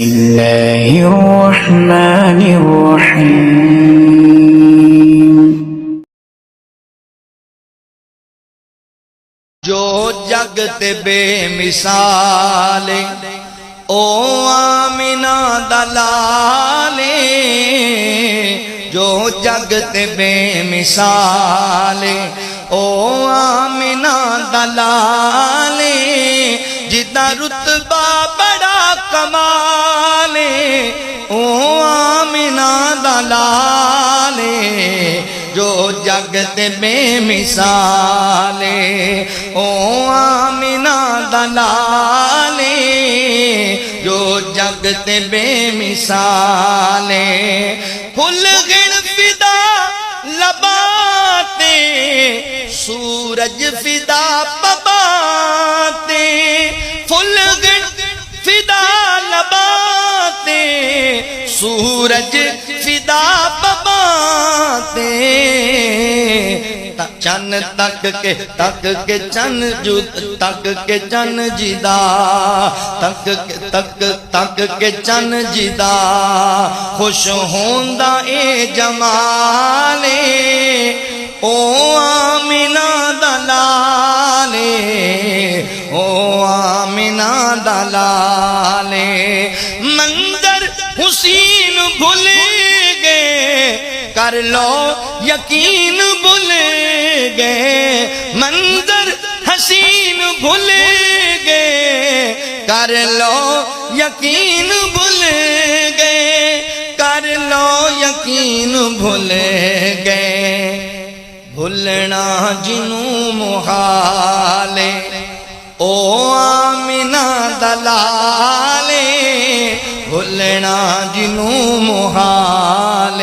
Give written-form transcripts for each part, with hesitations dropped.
اللہ الرحمن الرحیم۔ جو جگ تے بے مثال او آمینہ دلال، جو جگ تے بے مثال او آمینہ دلال، جدا رتبہ بڑا کمال او آمینہ دلال، جو جگ تے بے مثال او آمینہ دلال، جو جگ تے بے مثال، پھل گن فدا لباتے سورج فدا پباتے، پھل گن فدا لباتے سورج فدا پباتے، چن تک کے چن جو تک کے چن جدا، تک کے چن جدا، خوش ہوندا اے جمال او آمینہ دلال، او آمینہ دلال، منظر حسین بھول گئے کر لو یقین بھول گئے، منظر حسین بھول گئے کر لو یقین بھول گئے، کر لو یقین بھول گئے، بھولنا جنوں محال او آمینہ دلال، بھولنا جنوں محال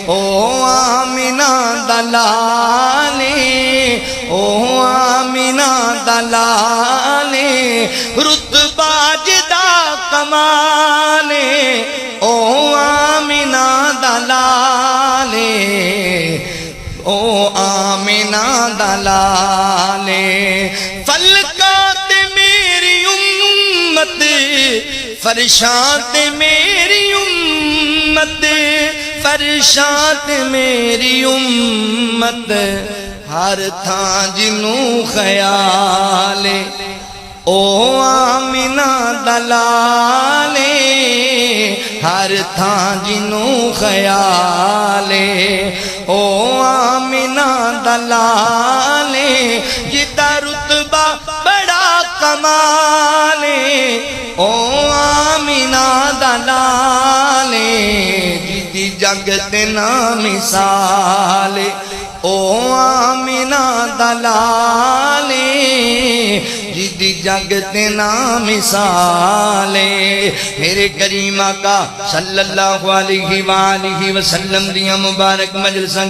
او آمینہ دلال، او آمینہ دلال، رتبہ جدا کمال او آمینہ دلال، او آمینہ دلال، فلکات میری امت فرشات میری امت، فرشات میری امت، ہر تھاں جنوں خیال او آمینہ دلال، ہر تھاں جنوں خیال او آمینہ دلال، جدا رتبہ بڑا کمال او آمینہ دلال، جدی جگ تے نا مثال او آمینہ دلال، جدی جگ تے نا مثال، میرے کریم آقا صلی اللہ علیہ وآلہ وسلم دیاں مبارک مجلساں